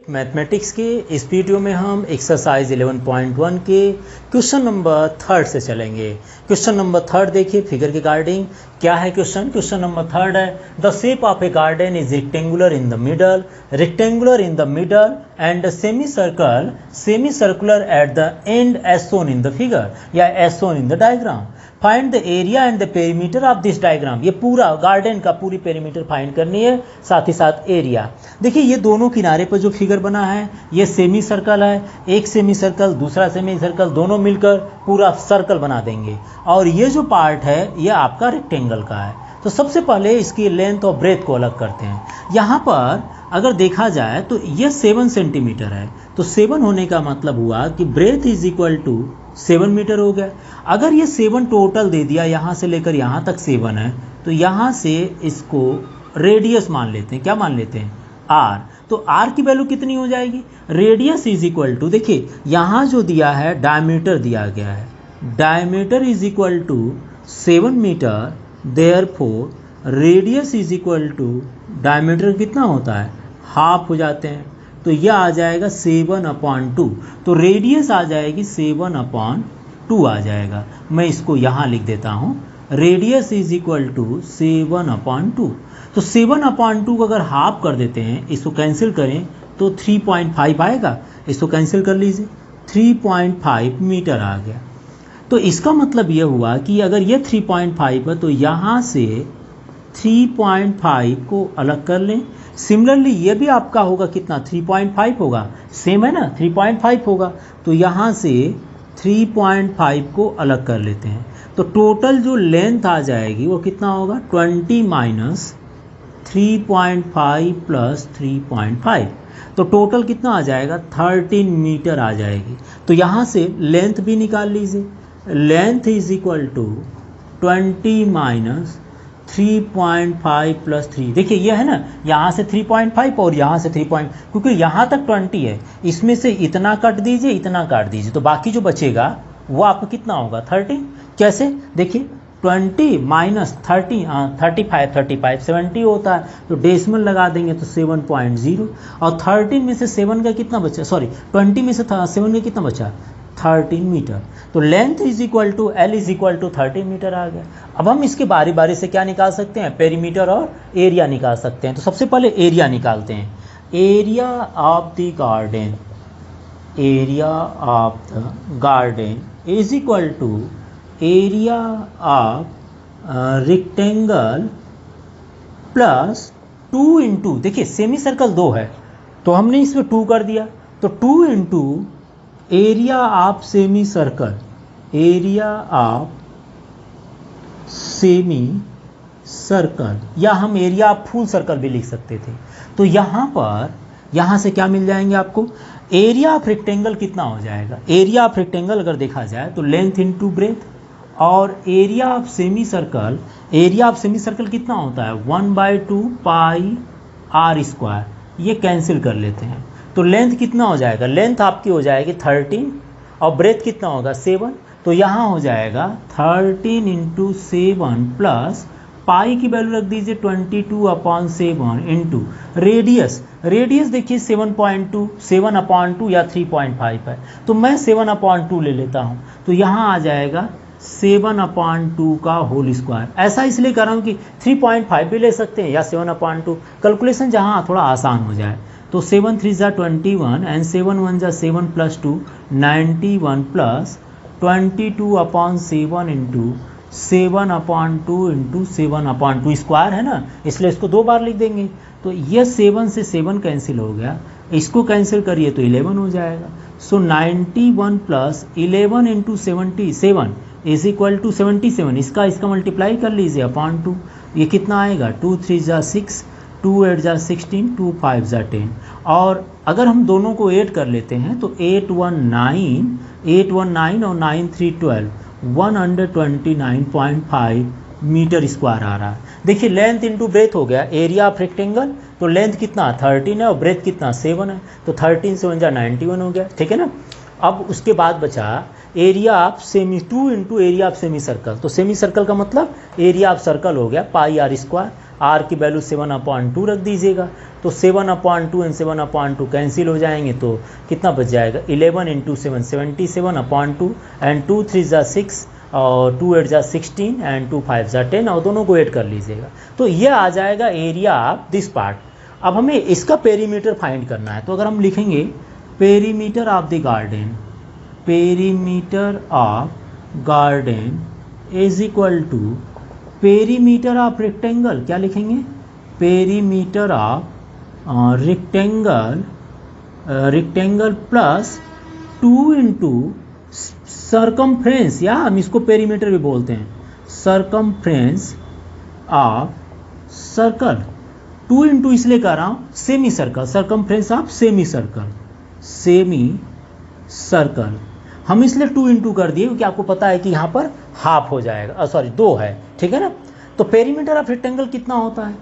Mathematics के इस video में हम एक्सरसाइज 11.1 के क्वेश्चन नंबर 3 से चलेंगे। क्वेश्चन नंबर 3 देखिए फिगर के गार्डिंग क्या है क्वेश्चन नंबर 3 है the shape of a garden is rectangular in the middle and semi circular at the end as shown in the figure या as shown in the diagram. Find the area and the perimeter of this diagram. ये पूरा garden का पूरी perimeter find करनी है, साथ ही साथ area. देखिए ये दोनों किनारे पर जो फिगर बना है ये सेमी सर्कल है, एक सेमी सर्कल दूसरा सेमी सर्कल दोनों मिलकर पूरा सर्कल बना देंगे, और ये जो पार्ट है ये आपका रेक्टेंगल का है। तो सबसे पहले इसकी लेंथ और ब्रेथ को अलग करते हैं। यहाँ पर अगर देखा जाए तो ये 7 सेंटीमीटर है, तो 7 होने का मतलब हुआ कि breadth is equal to 7 metre हो गया। अगर ये 7 टोटल दे दिया, यहाँ से लेकर यहाँ तक 7 है, तो यहाँ से इसको रेडियस मान लेते हैं। क्या मान लेते हैं? आर। तो आर की वैल्यू कितनी हो जाएगी? रेडियस इज इक्वल टू, देखिए यहाँ जो दिया है डायमीटर दिया गया है, diameter is equal to 7 metre, therefore radius is equal to diameter कितना होता है? हाफ हो जाते हैं, तो यह आ जाएगा 7/2। तो रेडियस आ जाएगी 7/2 आ जाएगा। मैं इसको यहाँ लिख देता हूँ, रेडियस इज इक्वल टू 7/2। तो 7/2 को अगर हाफ कर देते हैं, इसको कैंसिल करें तो 3.5 आएगा। इसको कैंसिल कर लीजिए, 3.5 मीटर आ गया। तो इसका मतलब ये हुआ कि अगर ये 3.5 है तो यहाँ से 3.5 को अलग कर लें। सिमिलरली ये भी आपका होगा कितना? 3.5 होगा, सेम है ना, 3.5 होगा। तो यहाँ से 3.5 को अलग कर लेते हैं, तो टोटल जो लेंथ आ जाएगी वो कितना होगा? 20 माइनस 3.5 प्लस 3.5, तो टोटल कितना आ जाएगा? 13 मीटर आ जाएगी। तो यहाँ से लेंथ भी निकाल लीजिए, length is equal to 20 minus 3.5 plus 3। देखिए ये है ना, यहाँ से 3.5 और यहाँ से 3. क्योंकि यहाँ तक 20 है, इसमें से इतना काट दीजिए, इतना काट दीजिए, तो बाकी जो बचेगा वो आपका कितना होगा? 13। कैसे? देखिए 20 माइनस 35 70 होता है, तो डेसिमल लगा देंगे तो 7.0, और 13 में से 7 का कितना बचा? सॉरी 20 में से 7 का कितना बचा? 13 मीटर। तो length is equal to L is equal to 13 metre आ गया। अब हम इसके बारी बारी से क्या निकाल सकते हैं? पेरीमीटर और एरिया निकाल सकते हैं। तो सबसे पहले एरिया निकालते हैं। Area of the garden, area of the garden is equal to area of rectangle plus 2 into, देखिए सेमी सर्कल 2 है तो हमने इसमें 2 कर दिया, तो 2 into area of semi circle, area of semi circle, या हम एरिया ऑफ फुल सर्कल भी लिख सकते थे। तो यहाँ पर यहाँ से क्या मिल जाएंगे आपको? एरिया ऑफ रेक्टेंगल कितना हो जाएगा? एरिया ऑफ रेक्टेंगल अगर देखा जाए तो लेंथ इनटू ब्रेथ, और area of semi circle, area of semi circle कितना होता है? 1/2 पाई आर स्क्वायर। ये कैंसिल कर लेते हैं, तो लेंथ कितना हो जाएगा? लेंथ आपकी हो जाएगी 13, और ब्रेथ कितना होगा? 7। तो यहाँ हो जाएगा 13 इंटू 7 प्लस पाई की वैल्यू रख दीजिए 22/7 इंटू रेडियस। रेडियस देखिए 7/2 या 3.5 है, तो मैं 7/2 ले लेता हूँ, तो यहाँ आ जाएगा 7/2 का होल स्क्वायर। ऐसा इसलिए कर रहा हूँ कि 3.5 भी ले सकते हैं या 7/2, कैलकुलेशन जहाँ थोड़ा आसान हो जाए। तो 7 3 जा 21 एंड 7 1 जा 7 plus 2 91 plus 22/7 into 7/2 into 7/2 square है ना, इसलिए इसको 2 बार लिख देंगे। तो ये 7 से 7 कैंसिल हो गया, इसको कैंसिल करिए तो 11 हो जाएगा। So 91 plus 11 into 77 is equal to 77। इसका मल्टीप्लाई कर लीजिए अपॉन 2, ये कितना आएगा? 2 3 जा 6, 2 8 जा 16, 2 5 जा 10। और अगर हम दोनों को ऐड कर लेते हैं तो 819 और 9 3 12, 129.5 मीटर स्क्वायर आ रहा है। देखिए लेंथ इंटू ब्रेथ हो गया। एरिया ऑफ रेक्टेंगल, तो लेंथ कितना? 13 है और ब्रेथ कितना? 7 है, तो 13 से 1 जा 91 हो गया, ठीक है ना। अब उसके बाद बचा area of semi 2 into area of semi circle. तो सेमी सर्कल का मतलब एरिया ऑफ सर्कल हो गया पाई आर स्क्वायर। आर की वैल्यू 7/2 रख दीजिएगा, तो 7/2 एंड 7/2 कैंसिल हो जाएंगे, तो कितना बच जाएगा 11 × 7 77/2 एंड 2 3 × 6 और 2 8 × 16 एंड 2 5 × 10 और दोनों को ऐड कर लीजिएगा, तो ये आ जाएगा एरिया ऑफ दिस पार्ट। अब हमें इसका पेरीमीटर फाइंड करना है, तो अगर हम लिखेंगे perimeter of the garden, perimeter of garden is equal to perimeter of rectangle, क्या लिखेंगे perimeter of rectangle plus 2 into circumference, या हम इसको पेरीमीटर भी बोलते हैं, सरकमफ्रेंस ऑफ सर्कल। 2 इंटू इसलिए कर रहा हूँ semi circle, circumference of semi circle, semi circle हम इसलिए 2 इंटू कर दिए क्योंकि आपको पता है कि यहाँ पर हाफ हो जाएगा, सॉरी 2 है, ठीक है ना। तो पेरीमीटर ऑफ रेक्टेंगल कितना होता है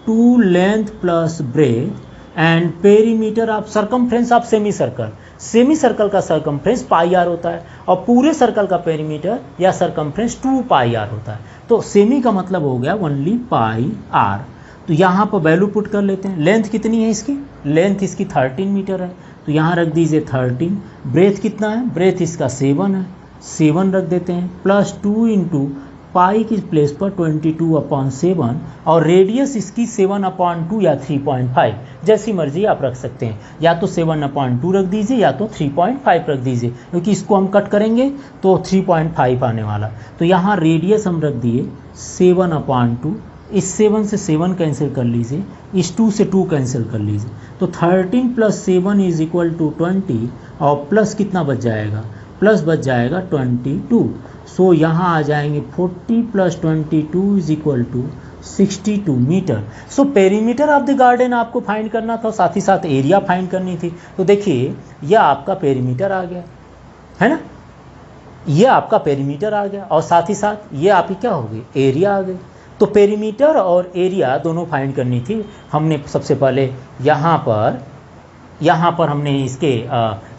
2 length plus breadth and perimeter of circumference of semi circle, semi circle का सरकमफ्रेंस पाई आर होता है और पूरे सर्कल का पेरीमीटर या सरकमफ्रेंस 2 पाई आर होता है। तो सेमी का मतलब हो गया ओनली पाई आर। तो यहाँ पर वैल्यू पुट कर लेते हैं। लेंथ कितनी है इसकी, लेंथ इसकी 13 मीटर है, तो यहाँ रख दीजिए 13। ब्रेथ कितना है, ब्रेथ इसका 7 है, 7 रख देते हैं, प्लस 2 इंटू पाई की प्लेस पर 22/7 और रेडियस इसकी 7/2 या 3.5, जैसी मर्जी आप रख सकते हैं, या तो 7/2 रख दीजिए या तो 3.5 रख दीजिए, क्योंकि इसको हम कट करेंगे तो 3.5 आने वाला। तो यहाँ रेडियस हम रख दिए 7/2, इस 7 से 7 कैंसिल कर लीजिए, इस 2 से 2 कैंसिल कर लीजिए, तो 13 + 7 इज इक्वल टू 20 और प्लस कितना बच जाएगा, प्लस बच जाएगा 22। सो यहाँ आ जाएंगे 40 + 22 is equal to 62 metre. So perimeter of the garden आपको फाइंड करना था, साथ ही साथ एरिया फाइंड करनी थी। तो देखिए यह आपका पेरीमीटर आ गया है ना, यह आपका पेरीमीटर आ गया और साथ ही साथ ये आपकी क्या होगी एरिया आ गई। तो पेरीमीटर और एरिया दोनों फाइंड करनी थी। हमने सबसे पहले यहाँ पर हमने इसके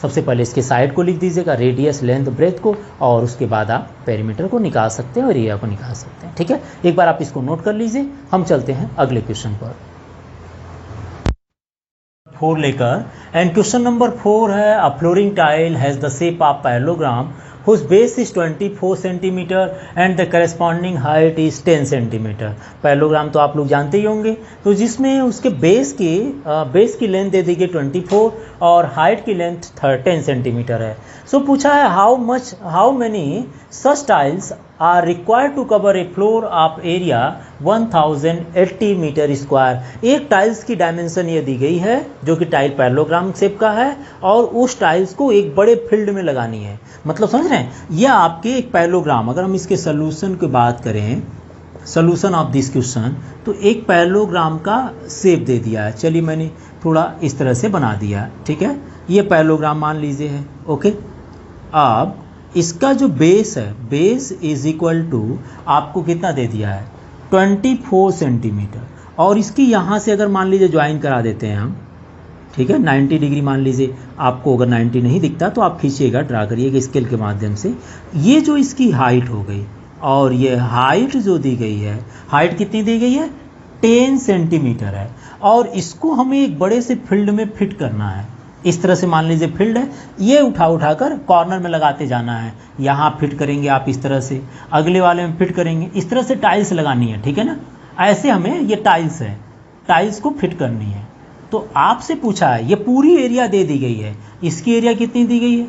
सबसे पहले इसके साइड को लिख दीजिएगा, रेडियस लेंथ ब्रेथ को, और उसके बाद आप पेरीमीटर को निकाल सकते हैं और एरिया को निकाल सकते हैं। ठीक है, एक बार आप इसको नोट कर लीजिए। हम चलते हैं अगले क्वेश्चन पर 4 लेकर, एंड क्वेश्चन नंबर 4 है a flooring tile has the shape of parallelogram whose base is 24 cm and the corresponding height is 10 cm। Parallelogram तो आप लोग जानते ही होंगे, तो जिसमें उसके बेस की लेंथ दे दी गई 24 और हाइट की लेंथ 10 सेंटीमीटर है। सो पूछा है how many such tiles are required to cover a floor of area 1080 metre square. एक टाइल्स की डायमेंशन ये दी गई है जो कि टाइल पैरेललोग्राम शेप का है और उस टाइल्स को एक बड़े फील्ड में लगानी है। मतलब समझ रहे हैं, यह आपके एक पैरेललोग्राम, अगर हम इसके सोल्यूशन की बात करें, सोल्यूशन ऑफ दिस क्वेश्चन, तो एक पैरेललोग्राम का शेप दे दिया है। चलिए मैंने थोड़ा इस तरह से बना दिया, ठीक है, ये पैरेललोग्राम मान लीजिए है, ओके। अब इसका जो बेस है, बेस इज इक्वल टू आपको कितना दे दिया है 24 सेंटीमीटर, और इसकी यहाँ से अगर मान लीजिए ज्वाइन करा देते हैं हम, ठीक है, 90 डिग्री मान लीजिए। आपको अगर 90 नहीं दिखता तो आप खींचिएगा, ड्रा करिएगा स्केल के माध्यम से। ये जो इसकी हाइट हो गई और ये हाइट जो दी गई है, हाइट कितनी दी गई है 10 सेंटीमीटर है, और इसको हमें एक बड़े से फील्ड में फिट करना है। इस तरह से मान लीजिए फील्ड है, ये उठाकर कॉर्नर में लगाते जाना है। यहाँ फिट करेंगे आप इस तरह से, अगले वाले में फिट करेंगे, इस तरह से टाइल्स लगानी है, ठीक है ना। ऐसे हमें ये टाइल्स है, टाइल्स को फिट करनी है। तो आपसे पूछा है, ये पूरी एरिया दे दी गई है, इसकी एरिया कितनी दी गई है,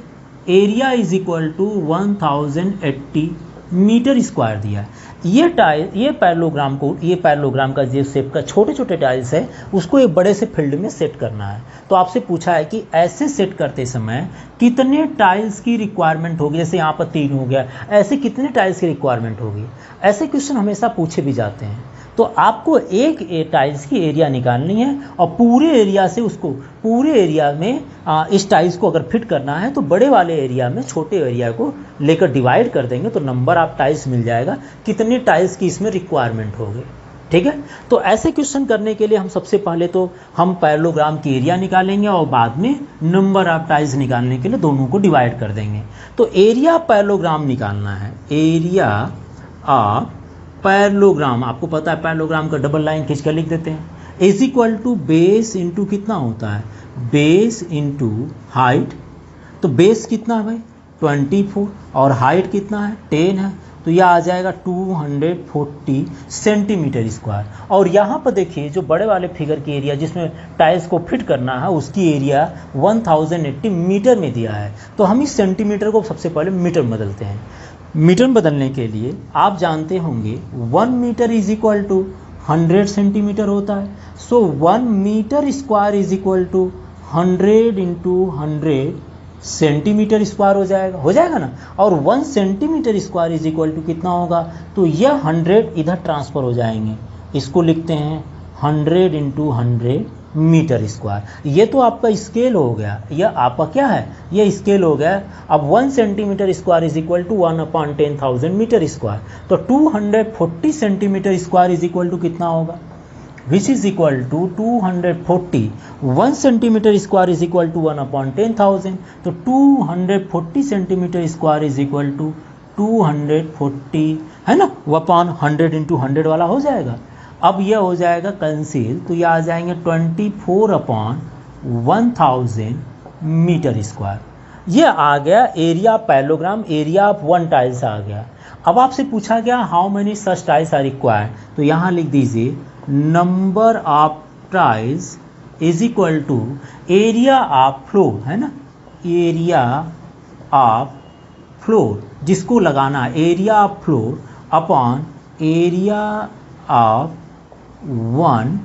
area is equal to 1080 metre square दिया है। ये टाइल, ये पैरेललोग्राम का जो शेप का छोटे छोटे टाइल्स है, उसको एक बड़े से फील्ड में सेट करना है। तो आपसे पूछा है कि ऐसे सेट करते समय कितने टाइल्स की रिक्वायरमेंट होगी, जैसे यहाँ पर 3 हो गया, ऐसे कितने टाइल्स की रिक्वायरमेंट होगी। ऐसे क्वेश्चन हमेशा पूछे भी जाते हैं। तो आपको एक टाइल्स की एरिया निकालनी है और पूरे एरिया से उसको, पूरे एरिया में इस टाइल्स को अगर फिट करना है तो बड़े वाले एरिया में छोटे एरिया को लेकर डिवाइड कर देंगे तो नंबर ऑफ टाइल्स मिल जाएगा, कितने टाइल्स की इसमें रिक्वायरमेंट होगी। ठीक है, तो ऐसे क्वेश्चन करने के लिए हम सबसे पहले तो हम पैरेललोग्राम की एरिया निकालेंगे और बाद में नंबर ऑफ टाइल्स निकालने के लिए दोनों को डिवाइड कर देंगे। तो एरिया पैरेललोग्राम निकालना है, एरिया ऑफ पैरेललोग्राम, आपको पता है पैरेललोग्राम का डबल लाइन खींच कर लिख देते हैं, is equal to base into कितना होता है, बेस इंटू हाइट। तो बेस कितना है भाई 24 और हाइट कितना है 10 है, तो यह आ जाएगा 240 सेंटीमीटर स्क्वायर। और यहाँ पर देखिए जो बड़े वाले फिगर की एरिया जिसमें टाइल्स को फिट करना है उसकी एरिया 1080 मीटर में दिया है। तो हम इस सेंटीमीटर को सबसे पहले मीटर में बदलते हैं। मीटर बदलने के लिए आप जानते होंगे 1 metre is equal to 100 centimetre होता है। So 1 metre square is equal to 100 into 100 centimetre square हो जाएगा ना। और 1 centimetre square is equal to कितना होगा, तो यह 100 इधर ट्रांसफ़र हो जाएंगे, इसको लिखते हैं 100 इंटू 100 मीटर स्क्वायर। ये तो आपका स्केल हो गया, यह आपका क्या है, ये स्केल हो गया। अब 1 centimetre square is equal to 1/10,000 metre square. तो 240 centimetre square is equal to कितना होगा, which is equal to 240। 1 centimetre square is equal to 1/10,000। तो 240 centimetre square is equal to 240 है ना, 1/100 इंटू 100 वाला हो जाएगा। अब यह हो जाएगा कैंसिल, तो यह आ जाएंगे 24/1000 मीटर स्क्वायर। ये आ गया area parallelogram, area of 1 tiles आ गया। अब आपसे पूछा गया how many such tiles are required, तो यहाँ लिख दीजिए number of tiles is equal to area of floor, है ना, एरिया ऑफ फ्लोर जिसको लगाना area of floor upon area of 1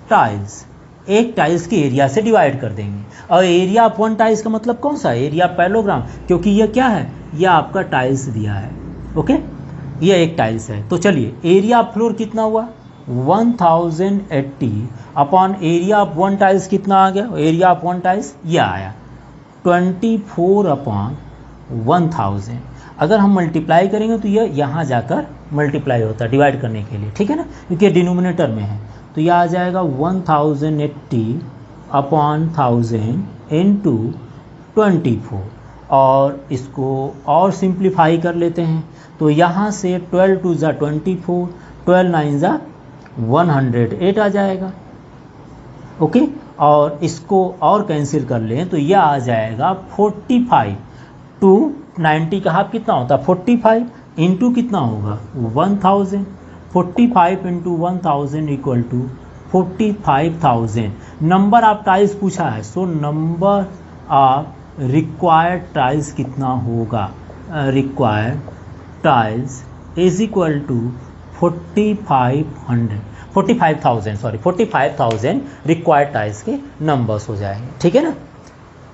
tiles. एक टाइल्स के एरिया से डिवाइड कर देंगे। और एरिया ऑफ 1 टाइल्स का मतलब कौन सा, एरिया पैरेललोग्राम, क्योंकि यह क्या है, यह आपका टाइल्स दिया है। ओके, यह एक टाइल्स है। तो चलिए एरिया ऑफ फ्लोर कितना हुआ 1080 अपॉन एरिया ऑफ 1 टाइल्स कितना आ गया, एरिया ऑफ 1 टाइल्स यह आया 24/1000। अगर हम मल्टीप्लाई करेंगे तो यह यहाँ जाकर मल्टीप्लाई होता है डिवाइड करने के लिए, ठीक है ना, क्योंकि डिनोमिनेटर में है। तो यह आ जाएगा 1080/1000 इंटू 24। और इसको और सिंप्लीफाई कर लेते हैं, तो यहाँ से 12 2 ज़ा 24, 12 9 ज़ा 108 आ जाएगा। ओके, और इसको और कैंसिल कर लें तो यह आ जाएगा 45 टू 90 का हाफ कितना होता है 45 इंटू कितना होगा 1000। 45 into 1000 equal to 45,000। Number of tiles पूछा है, so number of required tiles कितना होगा, required tiles is equal to 45,000 required tiles के नंबर्स हो जाएंगे, ठीक है ना।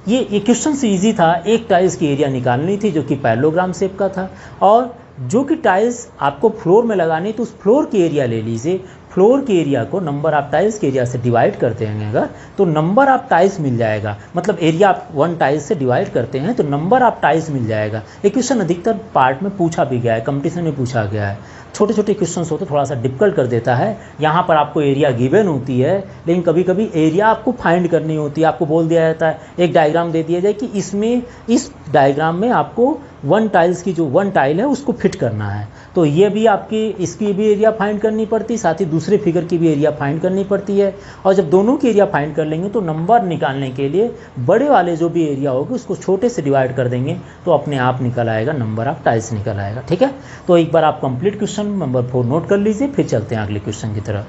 ये क्वेश्चन से इजी था, एक टाइल्स की एरिया निकालनी थी जो कि पैरेललोग्राम शेप का था, और जो कि टाइल्स आपको फ्लोर में लगानी तो उस फ्लोर की एरिया ले लीजिए। फ्लोर के एरिया को नंबर ऑफ टाइल्स के एरिया से डिवाइड करते हैं अगर, तो नंबर ऑफ टाइल्स मिल जाएगा। मतलब एरिया आप 1 टाइल्स से डिवाइड करते हैं तो नंबर ऑफ टाइल्स मिल जाएगा। ये क्वेश्चन अधिकतर पार्ट में पूछा भी गया है, कंपटीशन में पूछा गया है। छोटे छोटे क्वेश्चन होते थोड़ा सा डिफिकल्ट कर देता है। यहाँ पर आपको एरिया गिवन होती है, लेकिन कभी कभी एरिया आपको फाइंड करनी होती है। आपको बोल दिया जाता है, एक डायग्राम दे दिया जाए कि इसमें इस डायग्राम में आपको 1 टाइल्स की जो 1 टाइल है उसको फिट करना है, तो ये भी आपकी इसकी भी एरिया फाइंड करनी पड़ती है, साथ ही दूसरे फिगर की भी एरिया फाइंड करनी पड़ती है। और जब दोनों की एरिया फाइंड कर लेंगे तो नंबर निकालने के लिए बड़े वाले जो भी एरिया होगी उसको छोटे से डिवाइड कर देंगे तो अपने आप निकल आएगा, नंबर ऑफ टाइल्स निकल आएगा, ठीक है। तो एक बार आप कंप्लीट क्वेश्चन नंबर 4 नोट कर लीजिए, फिर चलते हैं अगले क्वेश्चन की तरफ।